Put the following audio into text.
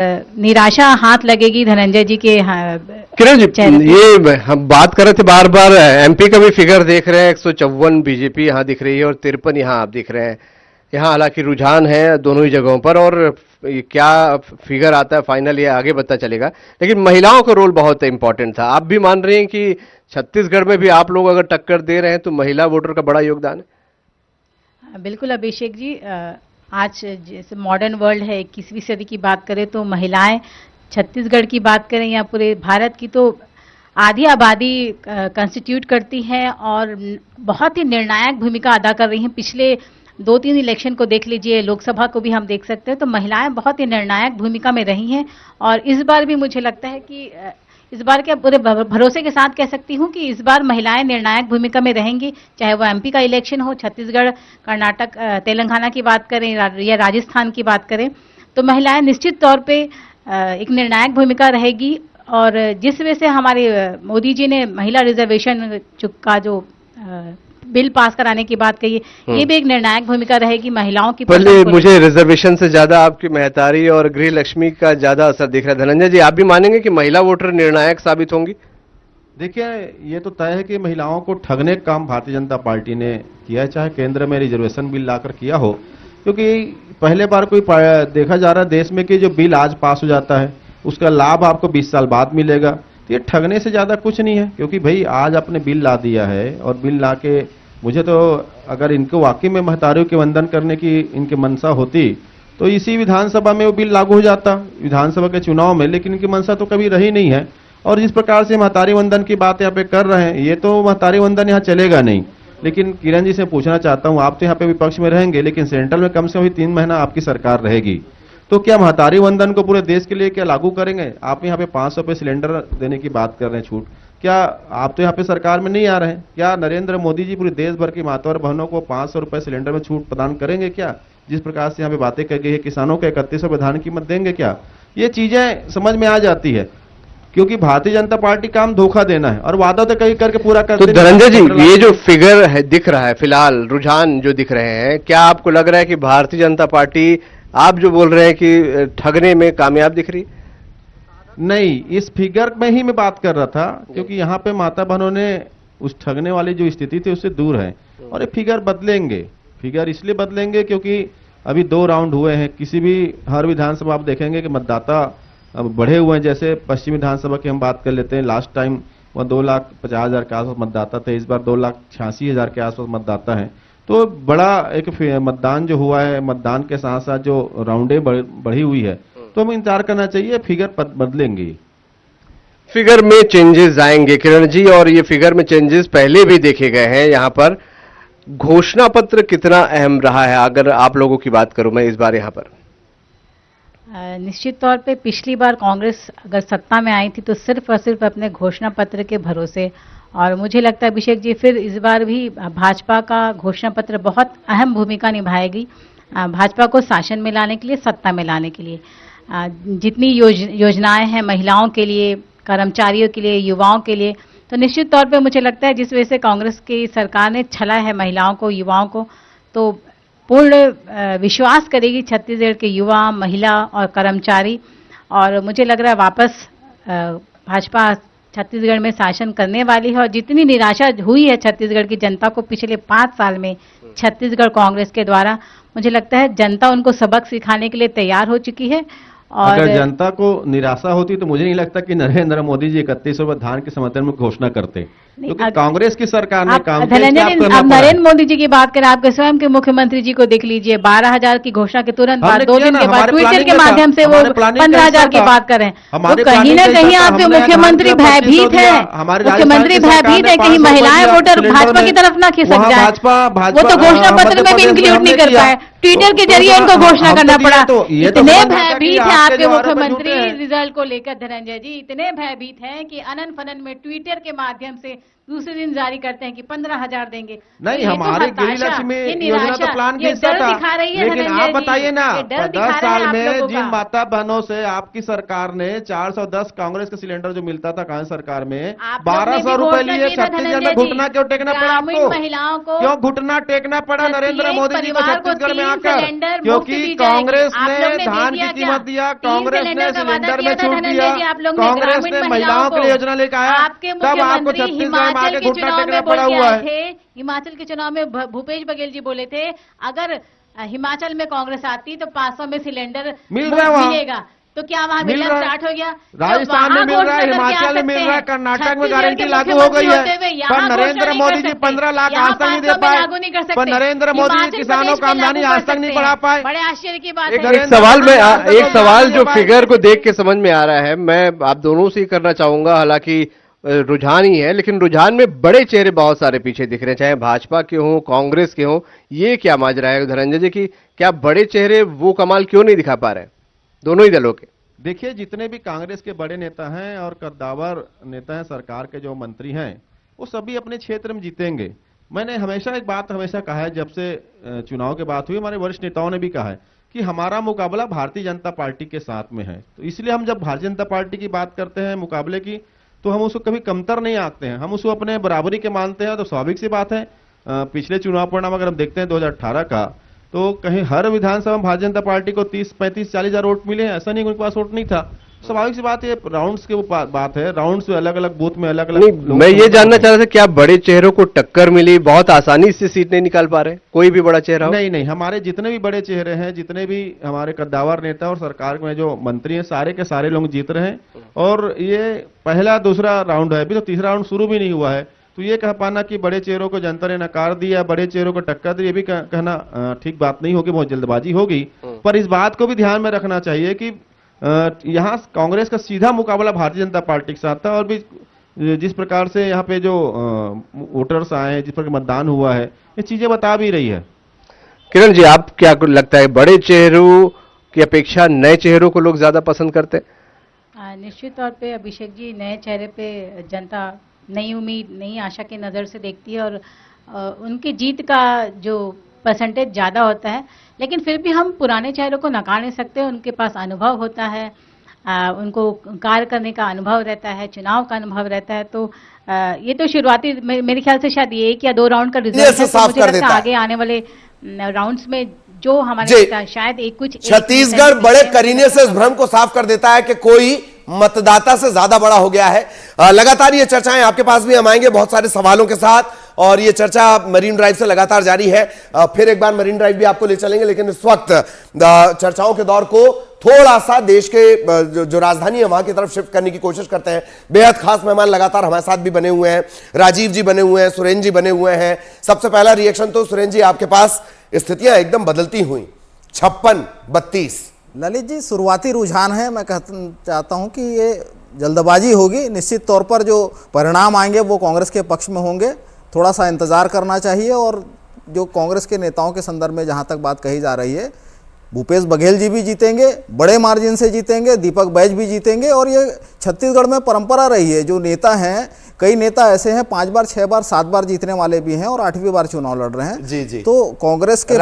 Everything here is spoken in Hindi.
निराशा हाथ लगेगी धनंजय जी के किरण जी, चेहरे पे। ये हम बात कर रहे थे बार बार, एमपी का भी फिगर देख रहे हैं, 154 बीजेपी यहाँ दिख रही है और 53 यहाँ आप दिख रहे हैं। यहाँ हालांकि रुझान है दोनों ही जगहों पर, और ये क्या फिगर आता है फाइनल ये आगे पता चलेगा। लेकिन महिलाओं का रोल बहुत इंपॉर्टेंट था। आप भी मान रहे हैं कि छत्तीसगढ़ में भी आप लोग अगर टक्कर दे रहे हैं तो महिला वोटर का बड़ा योगदान है? बिल्कुल अभिषेक जी, आज जैसे मॉडर्न वर्ल्ड है, 21वीं सदी की बात करें तो महिलाएं, छत्तीसगढ़ की बात करें या पूरे भारत की, तो आधी आबादी कंस्टिट्यूट करती है और बहुत ही निर्णायक भूमिका अदा कर रही हैं। पिछले 2-3 इलेक्शन को देख लीजिए, लोकसभा को भी हम देख सकते हैं, तो महिलाएं बहुत ही निर्णायक भूमिका में रही हैं। और इस बार भी मुझे लगता है कि इस बार के पूरे भरोसे के साथ कह सकती हूं कि इस बार महिलाएं निर्णायक भूमिका में रहेंगी, चाहे वो एमपी का इलेक्शन हो, छत्तीसगढ़, कर्नाटक, तेलंगाना की बात करें या राजस्थान की बात करें, तो महिलाएं निश्चित तौर पे एक निर्णायक भूमिका रहेगी। और जिस वजह से हमारे मोदी जी ने महिला रिजर्वेशन का जो बिल पास कराने की बात कही, ये भी एक निर्णायक भूमिका रहेगी महिलाओं की। पहले मुझे रिजर्वेशन से ज्यादा आपकी महतारी और गृह लक्ष्मी का ज्यादा असर दिख रहा है। धनंजय जी, आप भी मानेंगे कि महिला वोटर निर्णायक साबित होंगी? देखिए, ये तो तय है कि महिलाओं को ठगने का काम भारतीय जनता पार्टी ने किया है, चाहे केंद्र में रिजर्वेशन बिल लाकर किया हो। क्योंकि पहले बार कोई देखा जा रहा है देश में कि जो बिल आज पास हो जाता है उसका लाभ आपको 20 साल बाद मिलेगा। तो ये ठगने से ज्यादा कुछ नहीं है। क्योंकि भाई आज आपने बिल ला दिया है, और बिल ला के मुझे तो, अगर इनको वाकई में महतारियों के वंदन करने की इनकी मंशा होती तो इसी विधानसभा में वो बिल लागू हो जाता, विधानसभा के चुनाव में। लेकिन इनकी मंशा तो कभी रही नहीं है। और जिस प्रकार से महतारी वंदन की बात यहाँ पे कर रहे हैं, ये तो महतारी वंदन यहाँ चलेगा नहीं। लेकिन किरण जी से पूछना चाहता हूँ, आप तो यहाँ पे विपक्ष में रहेंगे, लेकिन सेंट्रल में कम से कम 3 महीना आपकी सरकार रहेगी, तो क्या महतारी वंदन को पूरे देश के लिए क्या लागू करेंगे? आप यहाँ पे 500 रुपये सिलेंडर देने की बात कर रहे हैं, छूट। क्या आप तो यहाँ पे सरकार में नहीं आ रहे हैं? क्या नरेंद्र मोदी जी पूरे देश भर की माता और बहनों को 500 रुपये सिलेंडर में छूट प्रदान करेंगे क्या? जिस प्रकार से यहाँ पे बातें कही गई है, किसानों को 31 रुपये धान कीमत देंगे क्या? ये चीजें समझ में आ जाती है। क्योंकि भारतीय जनता पार्टी काम धोखा देना है और वादा तो कहीं करके पूरा कर। तो धनंजय जी, ये जो फिगर है दिख रहा है फिलहाल, रुझान जो दिख रहे हैं, क्या आपको लग रहा है कि भारतीय जनता पार्टी, आप जो बोल रहे हैं कि ठगने में कामयाब दिख रही? नहीं, इस फिगर में ही मैं बात कर रहा था। क्योंकि यहाँ पे माता बहनों ने उस ठगने वाली जो स्थिति थी उससे दूर है। और ये फिगर बदलेंगे। फिगर इसलिए बदलेंगे क्योंकि अभी 2 राउंड हुए हैं। किसी भी हर विधानसभा आप देखेंगे कि मतदाता अब बढ़े हुए हैं। जैसे पश्चिम विधानसभा की हम बात कर लेते हैं, लास्ट टाइम वह 2,50,000 के आसपास मतदाता थे, इस बार 2,86,000 के आसपास मतदाता है। तो बड़ा एक मतदान जो हुआ है, मतदान के साथ साथ जो राउंडें बढ़ी हुई है, तो हमें इंतजार करना चाहिए, फिगर बदलेंगे। फिगर में चेंजेस आएंगे किरण जी, और ये फिगर में चेंजेस पहले भी देखे गए हैं। यहाँ पर घोषणा पत्र कितना अहम रहा है अगर आप लोगों की बात करूं मैं इस बार यहाँ पर? निश्चित तौर पे पिछली बार कांग्रेस अगर सत्ता में आई थी तो सिर्फ और सिर्फ अपने घोषणा पत्र के भरोसे, और मुझे लगता है अभिषेक जी फिर इस बार भी भाजपा का घोषणा पत्र बहुत अहम भूमिका निभाएगी भाजपा को शासन में लाने के लिए, सत्ता में लाने के लिए। जितनी योजनाएं हैं महिलाओं के लिए, कर्मचारियों के लिए, युवाओं के लिए, तो निश्चित तौर पे मुझे लगता है जिस वजह से कांग्रेस की सरकार ने छला है महिलाओं को, युवाओं को, तो पूर्ण विश्वास करेगी छत्तीसगढ़ के युवा, महिला और कर्मचारी। और मुझे लग रहा है वापस भाजपा छत्तीसगढ़ में शासन करने वाली है। और जितनी निराशा हुई है छत्तीसगढ़ की जनता को पिछले 5 साल में छत्तीसगढ़ कांग्रेस के द्वारा, मुझे लगता है जनता उनको सबक सिखाने के लिए तैयार हो चुकी है। और अगर जनता को निराशा होती तो मुझे नहीं लगता कि नरेंद्र मोदी जी 31 रुपये धान के समर्थन में घोषणा करते, क्योंकि कांग्रेस की सरकार ने काम किया। अब नरेंद्र मोदी जी की बात करें, आपके स्वयं के मुख्यमंत्री जी को देख लीजिए, 12,000 की घोषणा के तुरंत बाद 2 दिन के बाद ट्विटर के माध्यम से वो 15,000 की बात करें। तो कहीं ना कहीं आपके मुख्यमंत्री भयभीत है, मुख्यमंत्री भयभीत है कहीं महिलाएं वोटर भाजपा की तरफ ना खिसक जाए। वो तो घोषणा पत्र में भी इंक्लूड नहीं कर पाए, ट्विटर के जरिए इनको घोषणा करना पड़ा। इतने भयभीत है आपके मुख्यमंत्री रिजल्ट को लेकर धनंजय जी, इतने भयभीत हैं कि अनन फनन में ट्विटर के माध्यम से दूसरे दिन जारी करते हैं कि 15,000 देंगे। नहीं, तो ये तो हमारी हताशा, गृहलक्ष्मी ये योजना निराशा, तो प्लान ये खींचता डर था, दिखा रही है लेकिन धनंजय आप जी, बताइए ना, ये डर 10 दिखा रहा है साल आप में लोगों जिन का। माता बहनों से आपकी सरकार ने 410 कांग्रेस के सिलेंडर जो मिलता था कांग्रेस सरकार में आप लोग ने 1200 भी रुपए घोषणा लिए की था छत्तीसगढ़ धनंजय में जी, घुटना क्यों टेकना पड़ा ग्रामीण आपको? महिलाओं को क्यों घुटना टेकना पड़ा नरेंद्र मोदी जी को परिवार को छत्तीसगढ़ में 3 आकर? सिलेंडर मुफ्त क्योंकि दी जाएगी। कांग्रेस आप लोग ने दे धान दिया की क्या? कीमत दिया, 3 कांग्रेस ने सिलेंडर का वादा सिलेंडर किया में था छूट धनंजय दिया, जी आप लोग ने कांग्रेस ग्रामीण ने महिलाओं महिलाओं को। के लिए योजना लेकर आया, आपके तब आपको मुख्यमंत्री छत्तीसगढ़ में आके हिमाचल के घुटना चुनाव टेकना में बोल पड़ा के हुआ आए है। थे, हिमाचल के चुनाव में भूपेश बघेल जी बोले थे अगर हिमाचल में कांग्रेस आती तो 500 में सिलेंडर मिल रहा है वहाँ। मिलेगा। तो क्या वहाँ मिल मिलना रहा है। स्टार्ट हो गया? राजस्थान में मिल रहा है, हिमाचल में मिल रहा है, कर्नाटक में गारंटी लागू हो गई है, पर नरेंद्र मोदी जी 15 लाख आज तक नहीं दे पाए, पर नरेंद्र मोदी जी किसानों का आमदनी आज तक नहीं बढ़ा पाए। बड़े आश्चर्य की बात एक है। सवाल जो फिगर को देख के समझ में आ रहा है, मैं आप दोनों से ही करना चाहूंगा, हालांकि रुझान ही है, लेकिन रुझान में बड़े चेहरे बहुत सारे पीछे दिख रहे हैं, चाहे भाजपा के हों, कांग्रेस के हों। ये क्या माजरा है धनंजय जी की, क्या बड़े चेहरे वो कमाल क्यों नहीं दिखा पा रहे हैं दोनों ही दलों के? देखिए, जितने भी कांग्रेस के बड़े नेता हैं और कद्दावर नेता हैं, सरकार के जो मंत्री हैं, वो सभी अपने क्षेत्र में जीतेंगे। मैंने हमेशा एक बात हमेशा कहा है, जब से चुनाव की बात हुई, हमारे वरिष्ठ नेताओं ने भी कहा है कि हमारा मुकाबला भारतीय जनता पार्टी के साथ में है। तो इसलिए हम जब भारतीय जनता पार्टी की बात करते हैं मुकाबले की, तो हम उसको कभी कमतर नहीं आंकते हैं, हम उसको अपने बराबरी के मानते हैं। तो स्वाभाविक सी बात है, पिछले चुनाव परिणाम अगर हम देखते हैं 2018 का, तो कहीं हर विधानसभा में भारतीय जनता पार्टी को 30, 35, 40 हजार वोट मिले हैं, ऐसा नहीं उनके पास वोट नहीं था। स्वाभाविक सी बात, ये राउंड्स की बात है, राउंड्स में अलग अलग बूथ में अलग अलग। मैं ये जानना चाह रहा था, क्या बड़े चेहरों को टक्कर मिली, बहुत आसानी से सीट नहीं निकाल पा रहे कोई भी बड़ा चेहरा हो? नहीं, हमारे जितने भी बड़े चेहरे हैं, जितने भी हमारे कद्दावर नेता और सरकार में जो मंत्री हैं, सारे के सारे लोग जीत रहे हैं। और ये पहला दूसरा राउंड है, अभी तो तीसरा राउंड शुरू भी नहीं हुआ है। तो ये कह पाना कि बड़े चेहरों को जनता ने नकार दिया, बड़े चेहरों को टक्कर दी, ये भी कहना ठीक बात नहीं होगी, बहुत जल्दबाजी होगी। पर इस बात को भी ध्यान में रखना चाहिए कि यहाँ कांग्रेस का सीधा मुकाबला भारतीय जनता पार्टी के साथ था, और भी जिस प्रकार से यहाँ पे जो वोटर्स आए हैं, जिस प्रकार मतदान हुआ है, ये चीजें बता भी रही है। किरण जी, आप क्या लगता है, बड़े चेहरों की अपेक्षा नए चेहरों को लोग ज्यादा पसंद करते हैं? निश्चित तौर पे अभिषेक जी, नए चेहरे पे जनता नई उम्मीद, नई आशा की नज़र से देखती है, और उनकी जीत का जो परसेंटेज ज़्यादा होता है। लेकिन फिर भी हम पुराने चेहरों को नकार नहीं सकते, उनके पास अनुभव होता है, उनको कार्य करने का अनुभव रहता है, चुनाव का अनुभव रहता है। तो ये तो शुरुआती मेरे ख्याल से शायद 1 या 2 राउंड का रिजल्ट है, तो मुझे लगता है आगे आने वाले राउंड्स में जो हमारे शायद कुछ छत्तीसगढ़ बड़े करीने से इस भ्रम को साफ कर देता है कि कोई मतदाता से ज्यादा बड़ा हो गया है। लगातार ये चर्चाएं आपके पास भी हम आएंगे बहुत सारे सवालों के साथ, और ये चर्चा मरीन ड्राइव से लगातार जारी है। फिर एक बार मरीन ड्राइव भी आपको ले चलेंगे, लेकिन इस वक्त चर्चाओं के दौर को थोड़ा सा देश के जो राजधानी है वहां की तरफ शिफ्ट करने की कोशिश करते हैं। बेहद खास मेहमान लगातार हमारे साथ भी बने हुए हैं, राजीव जी बने हुए हैं, सुरेंद्र जी बने हुए हैं। सबसे पहला रिएक्शन तो सुरेंद्र जी, आपके पास स्थितियां एकदम बदलती हुई, 56-32। ललित जी, शुरुआती रुझान है, मैं चाहता हूं कि ये जल्दबाजी होगी। निश्चित तौर पर जो परिणाम आएंगे वो कांग्रेस के पक्ष में होंगे, थोड़ा सा इंतजार करना चाहिए। और जो कांग्रेस के नेताओं के संदर्भ में जहां तक बात कही जा रही है, भूपेश बघेल जी भी जीतेंगे, बड़े मार्जिन से जीतेंगे, दीपक बैज भी जीतेंगे। और ये छत्तीसगढ़ में परंपरा रही है, जो नेता हैं, कई नेता ऐसे हैं 5 बार, 6 बार, 7 बार जीतने वाले भी हैं और 8वीं बार चुनाव लड़ रहे हैं। जी। तो कांग्रेस के